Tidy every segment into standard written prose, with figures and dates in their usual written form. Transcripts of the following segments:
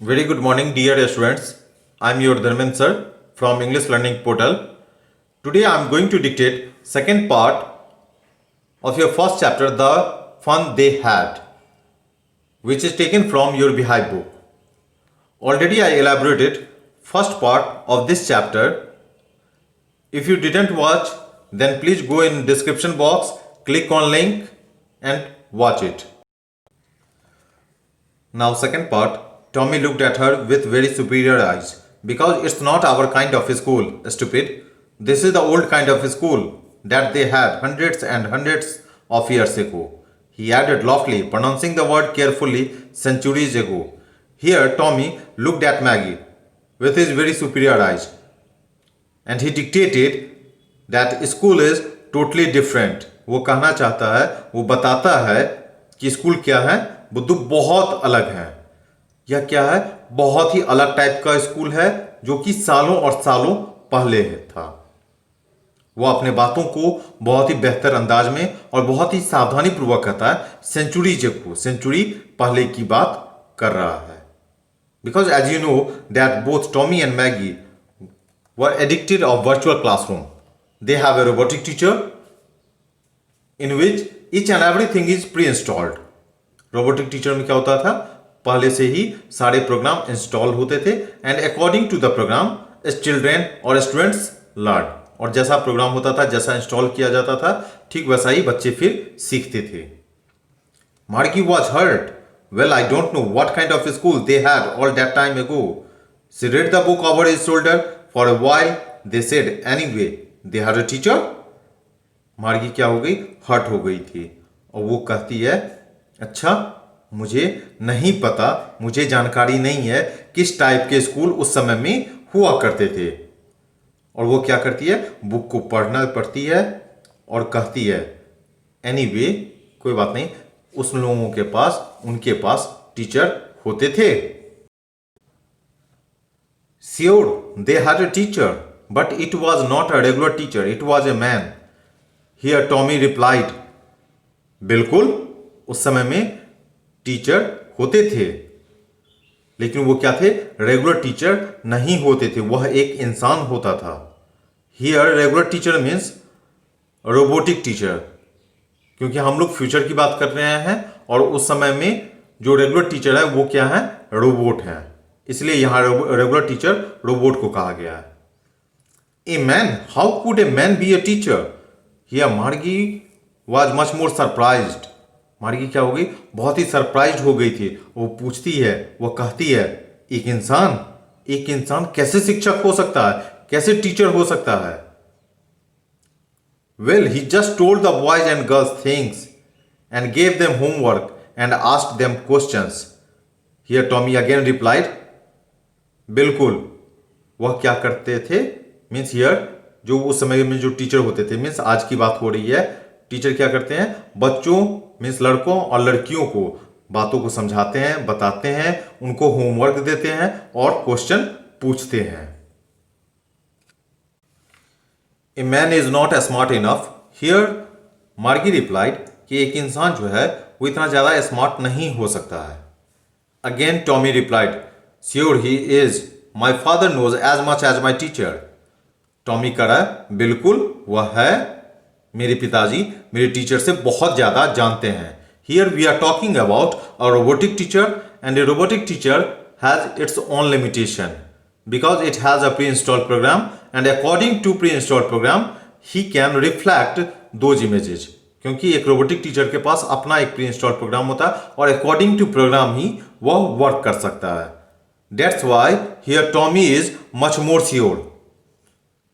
Very good morning, dear students. I am your Dharmen sir from English Learning Portal. Today I am going to dictate second part of your first chapter, The Fun They Had, which is taken from your Beehive book. Already I elaborated first part of this chapter. If you didn't watch, then please go in description box, click on link and watch it. Now second part, Tommy looked at her with very superior eyes. Because it's not our kind of school, stupid. This is the old kind of school that they had hundreds and hundreds of years ago. He added loftily, pronouncing the word carefully, centuries ago. Here Tommy looked at Maggie with his very superior eyes. And he dictated that school is totally different. वो कहना चाहता है, वो बताता है कि school क्या है, बुद्धू बहुत अलग है। यह क्या है, बहुत ही अलग टाइप का स्कूल है जो कि सालों और सालों पहले था। वो अपने बातों को बहुत ही बेहतर अंदाज में और बहुत ही सावधानी पूर्वक कहता है, सेंचुरी पहले की बात कर रहा है। Because as you know that both Tommy and Maggie were addicted of virtual classroom. They have a robotic teacher in which each and everything is pre-installed. Robotic teacher में क्या होता था, पहले से ही सारे प्रोग्राम इंस्टॉल होते थे and according to the program children और स्टूडेंट्स लर्न। और जैसा प्रोग्राम होता था, जैसा इंस्टॉल किया जाता था, ठीक वैसा ही बच्चे फिर सीखते थे। Margie was hurt. Well, I don't know what kind of school they had all that time ago. She read the book over his shoulder. For a while, they said, anyway, they had a teacher. मार्गी क्या हो गई, hurt हो गई थी और वो कहती है, अच्छा मुझे नहीं पता, मुझे जानकारी नहीं है किस टाइप के स्कूल उस समय में हुआ करते थे। और वो क्या करती है, बुक को पढ़ती है और कहती है, एनीवे, कोई बात नहीं, उस लोगों के पास, उनके पास टीचर होते थे। Sure, they had a teacher, but it was not a regular teacher, it was a man. Here Tommy replied, बिल्कुल, उस समय में टीचर होते थे, लेकिन वो क्या थे, रेगुलर टीचर नहीं होते थे, वह एक इंसान होता था। Here regular teacher means robotic teacher, क्योंकि हम लोग फ्यूचर की बात कर रहे हैं और उस समय में जो रेगुलर टीचर है वो क्या है, रोबोट है, इसलिए यहां रेगुलर टीचर रोबोट को कहा गया है। A man, how could a man B a teacher? Here मार्गी वॉज मच मोर सरप्राइज्ड। मार्गी क्या हो गई, बहुत ही सरप्राइज्ड हो गई थी। वो पूछती है, वो कहती है, एक इंसान कैसे शिक्षक हो सकता है, कैसे टीचर हो सकता है? Well, he just told the boys and girls things and gave them homework and asked them questions. Here Tommy again replied, बिल्कुल, वह क्या करते थे, मीन्स हियर जो उस समय में जो टीचर होते थे, मीन्स आज की बात हो रही है, टीचर क्या करते हैं, बच्चों मीन्स लड़कों और लड़कियों को बातों को समझाते हैं, बताते हैं, उनको होमवर्क देते हैं और क्वेश्चन पूछते हैं। A man is not smart enough. Here मार्गी रिप्लाइड कि एक इंसान जो है वो इतना ज्यादा स्मार्ट नहीं हो सकता है। Again Tommy replied, Sure he is. My father knows as much as my teacher. Tommy कह रहा है, बिल्कुल वह है, मेरे पिताजी मेरे टीचर से बहुत ज़्यादा जानते हैं। Here we are talking about a robotic teacher and a robotic teacher has its own limitation because it has a pre-installed program and according to pre-installed program he can reflect those images. क्योंकि एक robotic teacher के पास अपना एक pre installed programme होता है और according to programme ही वह work कर सकता है। That's why here Tommy is much more sure.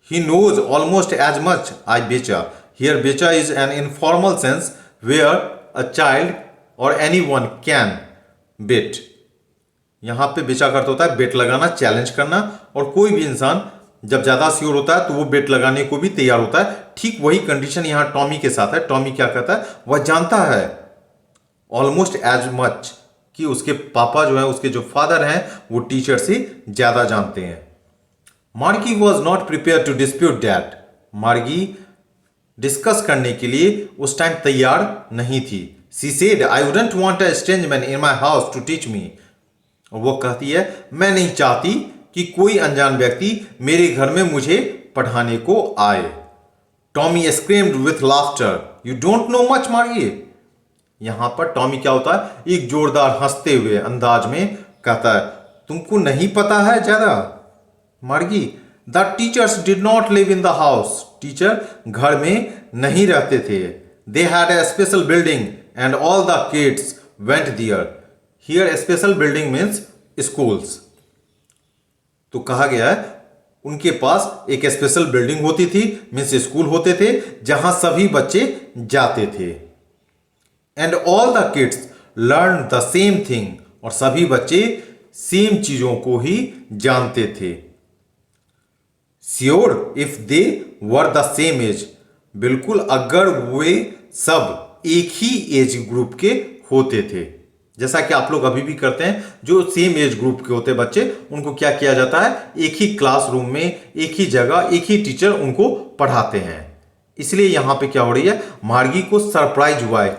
He knows almost as much. I betcha. Here betcha is an informal sense where a child or anyone can bet. यहाँ पे बेचा करता होता है बेट लगाना, चैलेंज करना, और कोई भी इंसान जब ज्यादा श्योर होता है तो वो बेट लगाने को भी तैयार होता है। ठीक वही कंडीशन यहाँ टॉमी के साथ है। टॉमी क्या कहता है, वह जानता है ऑलमोस्ट एज मच कि उसके पापा जो है, उसके जो फादर हैं, वो टीचर से ज्यादा जानते हैं। Margie was not prepare to dispute that. Margie discuss करने के लिए उस टाइम तैयार नहीं थी। She said, I wouldn't want a strange man in my house to teach me. और वो कहती है मैं नहीं चाहती कि कोई अनजान व्यक्ति मेरे घर में मुझे पढ़ाने को आए। Tommy screamed with laughter, you don't know much मार्गी। यहां पर टॉमी क्या होता है, एक जोरदार हंसते हुए अंदाज में कहता है तुमको नहीं पता है ज्यादा Margie. The teachers did not live in the house, teacher घर में नहीं रहते थे। They had a special building and all the kids went there. Here special building means schools. तो कहा गया है उनके पास एक स्पेशल बिल्डिंग होती थी, मीन्स स्कूल होते थे जहां सभी बच्चे जाते थे। And all the kids learn the same thing, और सभी बच्चे सेम चीजों को ही जानते थे। Sure if they were the same age, बिल्कुल अगर वे सब एक ही एज ग्रुप के होते थे। जैसा कि आप लोग अभी भी करते हैं, जो सेम एज ग्रुप के होते बच्चे उनको क्या किया जाता है, एक ही क्लासरूम में एक ही जगह एक ही टीचर उनको पढ़ाते हैं। इसलिए यहां पे क्या हो रही है, मार्गी को सरप्राइज हुआ है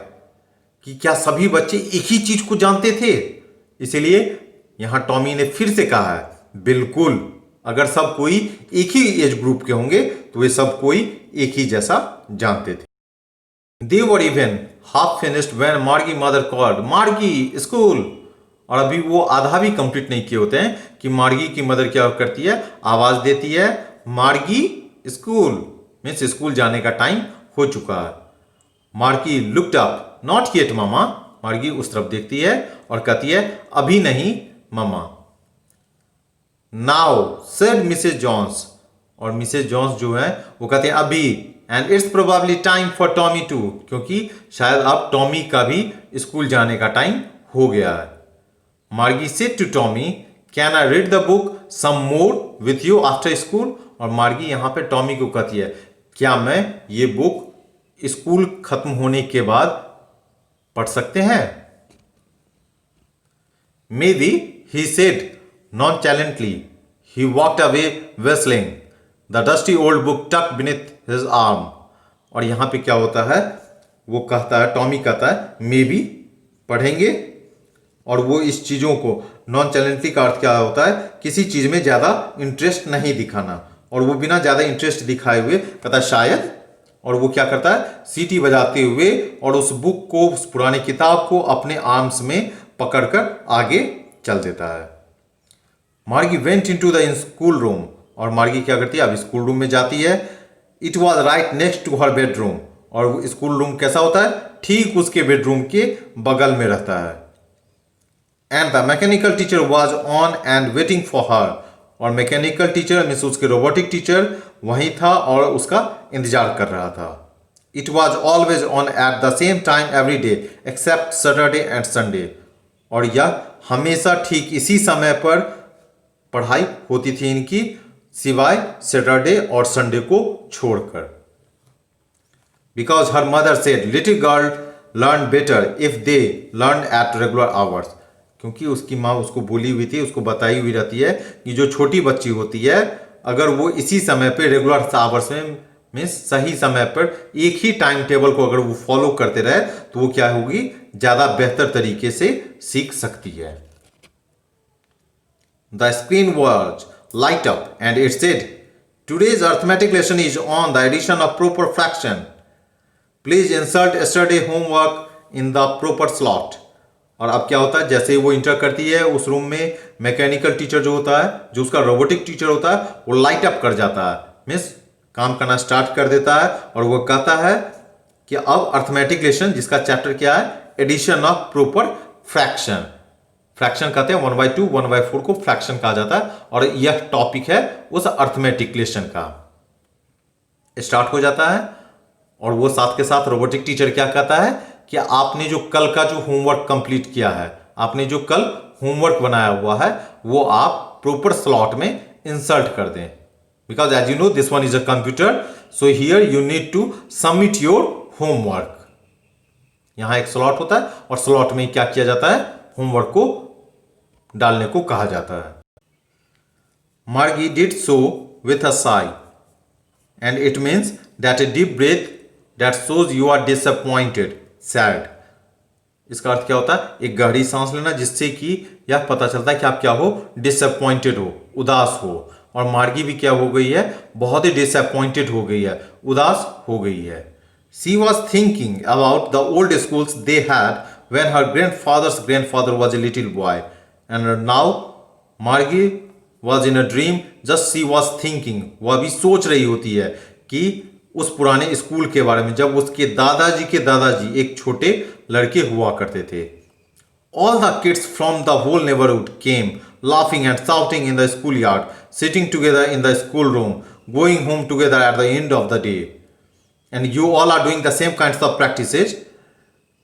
कि क्या सभी बच्चे एक ही चीज को जानते थे। इसलिए यहां टॉमी ने फिर से कहा है बिल्कुल अगर सब कोई एक ही एज ग्रुप के होंगे तो वे सब कोई एक ही जैसा जानते थे। They were even half finished when Margie mother called Margie school, और अभी वो आधा भी कंप्लीट नहीं किए होते हैं कि मार्गी की मदर क्या करती है, आवाज देती है मार्गी स्कूल, मीन्स स्कूल जाने का टाइम हो चुका है। मार्गी लुक्ड अप, नॉट येट मामा, मार्गी उस तरफ देखती है और कहती है अभी नहीं मामा। नाउ सेड मिसेज जॉन्स, और मिसेज जॉन्स जो है वो कहते हैं अभी, and it's probably time for Tommy to, क्योंकि शायद अब टॉमी का भी स्कूल जाने का टाइम हो गया है। Margie said to Tommy can I read the book some more with you after school, और मार्गी यहां पे टॉमी को कहती है क्या मैं ये बुक स्कूल खत्म होने के बाद पढ़ सकते हैं। May be he said nonchalantly. He walked away whistling, the dusty old book tucked beneath his arm. और यहां पे क्या होता है, वो कहता है, टॉमी कहता है मे बी पढ़ेंगे, और वो इस चीजों को नॉनचैलेंटली का अर्थ क्या होता है, किसी चीज में ज्यादा इंटरेस्ट नहीं दिखाना, और वो बिना ज्यादा इंटरेस्ट दिखाए हुए कहता है शायद, और वो क्या करता है सीटी बजाते हुए और उस बुक को, उस पुरानी किताब को अपने आर्म्स में पकड़कर आगे चल देता है। मार्गी went into the school room, और मार्गी क्या करती है अब स्कूल रूम में जाती है। It was right next to her bedroom, और स्कूल रूम कैसा होता है, ठीक उसके बेडरूम के बगल में रहता है। And the mechanical teacher was on and waiting for her, और मैकेनिकल टीचर मीन्स उसके रोबोटिक टीचर वहीं था और उसका इंतजार कर रहा था। It was always on at the same time every day except Saturday and Sunday, और यह हमेशा ठीक इसी समय पर पढ़ाई होती थी इनकी, सिवाय सैटरडे और संडे को छोड़कर। Because her mother said little girl learn better if they learn at regular hours, क्योंकि उसकी माँ उसको बोली हुई थी, उसको बताई हुई रहती है कि जो छोटी बच्ची होती है अगर वो इसी समय पे रेगुलर आवर्स में मीन्स सही समय पर एक ही टाइम टेबल को अगर वो फॉलो करते रहे तो वो क्या होगी, ज्यादा बेहतर तरीके से सीख सकती है। The screen was light up and it said, today's arithmetic lesson is on the addition of proper fraction. Please insert yesterday homework in the proper slot. और अब क्या होता है, जैसे वो इंटर करती है उस रूम में, मैकेनिकल टीचर जो होता है, जो उसका रोबोटिक टीचर होता है, वो लाइट अप कर जाता है, मीन्स काम करना स्टार्ट कर देता है, और वो कहता है कि अब अर्थमेटिक लेसन जिसका चैप्टर क्या है, addition of proper fraction. Fraction कहते हैं 1/2 1/4 को फ्रैक्शन कहा जाता है, और यह टॉपिक है उस अर्थमेटिक लेसन का। स्टार्ट हो जाता है, और वो साथ के साथ रोबोटिक टीचर क्या कहता है कि आपने जो कल का जो होमवर्क कंप्लीट किया है, आपने जो कल होमवर्क बनाया हुआ है, वो आप प्रॉपर स्लॉट में इंसर्ट कर दें। Because as you know this one is a computer, so here you need to submit your homework. यहां एक स्लॉट होता है, और स्लॉट में क्या किया जाता है, होमवर्क को डालने को कहा जाता है। Margie did so with a sigh, and it means that a deep breath that shows you are disappointed, sad. इसका अर्थ क्या होता है? एक गहरी सांस लेना, जिससे कि यह पता चलता है कि आप क्या हो? डिसअपॉइंटेड हो, उदास हो। और मार्गी भी क्या हो गई है? बहुत ही डिसअपॉइंटेड हो गई है, उदास हो गई है। She was thinking about the old schools they had when her grandfather's grandfather was a little boy, and now Margie was in a dream. Just she was thinking, वह अभी सोच रही होती है कि उस पुराने स्कूल के बारे में, जब उसके दादाजी के दादाजी एक छोटे लड़के हुआ करते थे। All the kids from the whole neighborhood came, laughing and shouting in the schoolyard, sitting together in the schoolroom, going home together at the end of the day. And you all are doing the same kinds of practices,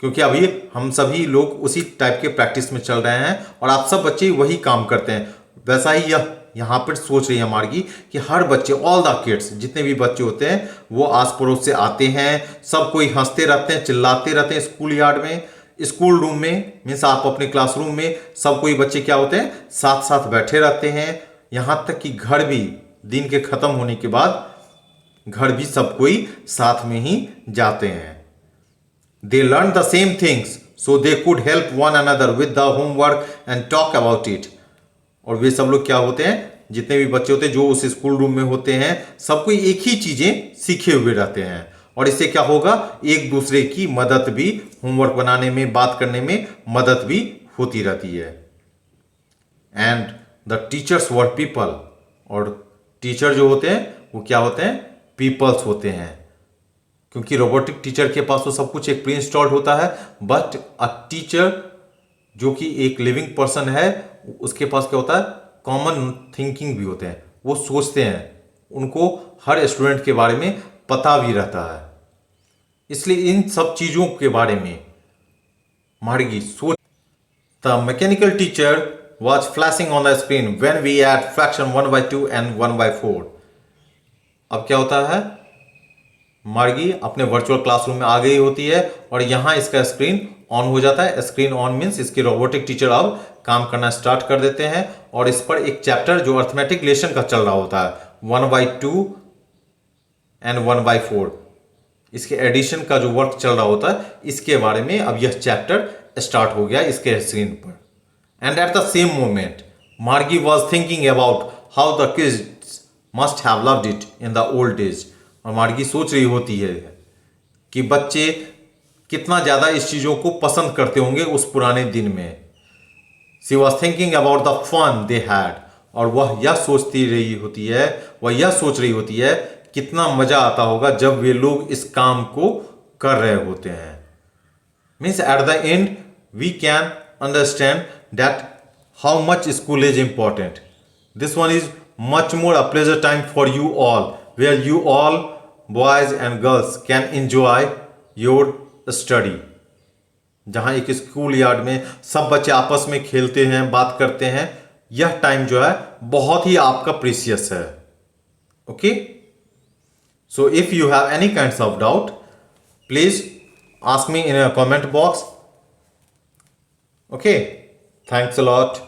क्योंकि अभी हम सभी लोग उसी type के practice में चल रहे हैं और आप सब बच्चे वही काम करते हैं। वैसा ही यह यहाँ पर सोच रही है मार्गी कि हर बच्चे, ऑल द किड्स, जितने भी बच्चे होते हैं वो आस पड़ोस से आते हैं, सब कोई हंसते रहते हैं, चिल्लाते रहते हैं स्कूल यार्ड में, स्कूल रूम में, मीन्स आप अपने क्लासरूम में सब कोई बच्चे क्या होते हैं? साथ साथ बैठे रहते हैं। यहाँ तक कि घर भी, दिन के ख़त्म होने के बाद घर भी सब कोई साथ में ही जाते हैं। They learned the same things so they could help one another with the homework and talk about it. और वे सब लोग क्या होते हैं? जितने भी बच्चे होते हैं जो उस स्कूल रूम में होते हैं, सब कोई एक ही चीजें सीखे हुए रहते हैं। और इससे क्या होगा? एक दूसरे की मदद भी, होमवर्क बनाने में, बात करने में मदद भी होती रहती है। And the teachers were people, और टीचर जो होते हैं वो क्या होते हैं? पीपल्स होते हैं। क्योंकि रोबोटिक टीचर के पास तो सब कुछ एक प्री इंस्टॉल्ड होता है, बट अ टीचर जो कि एक लिविंग पर्सन है, उसके पास क्या होता है? कॉमन थिंकिंग भी होते हैं, वो सोचते हैं, उनको हर स्टूडेंट के बारे में पता भी रहता है। इसलिए इन सब चीज़ों के बारे में मार्गी सोच। The mechanical teacher was flashing on the screen when we add fraction 1/2 and 1/4। अब क्या होता है? मार्गी अपने वर्चुअल क्लासरूम में आ गई होती है और यहाँ इसका स्क्रीन ऑन हो जाता है। स्क्रीन ऑन मीन्स इसके रोबोटिक टीचर अब काम करना स्टार्ट कर देते हैं और इस पर एक चैप्टर जो अर्थमेटिक रिलेशन का चल रहा होता है, 1/2 एंड 1/4, इसके एडिशन का जो वर्क चल रहा होता है, इसके बारे में अब यह चैप्टर स्टार्ट हो गया इसके स्क्रीन पर। And at the same moment Margie was thinking about how the kids must have loved it in the old days. और मार्गी सोच रही होती है कि बच्चे कितना ज़्यादा इस चीज़ों को पसंद करते होंगे उस पुराने दिन में। She was thinking about the fun they had, और वह यह सोच रही होती है कितना मज़ा आता होगा जब वे लोग इस काम को कर रहे होते हैं। Means at the end we can understand that how much school is important. This one is much more a pleasure time for you all, where you all boys and girls can enjoy your study। जहां एक school yard में सब बच्चे आपस में खेलते हैं, बात करते हैं, यह टाइम जो है बहुत ही आपका प्रीशियस है। Okay, so if you have any kinds of doubt please ask me in a comment box. Okay, thanks a lot.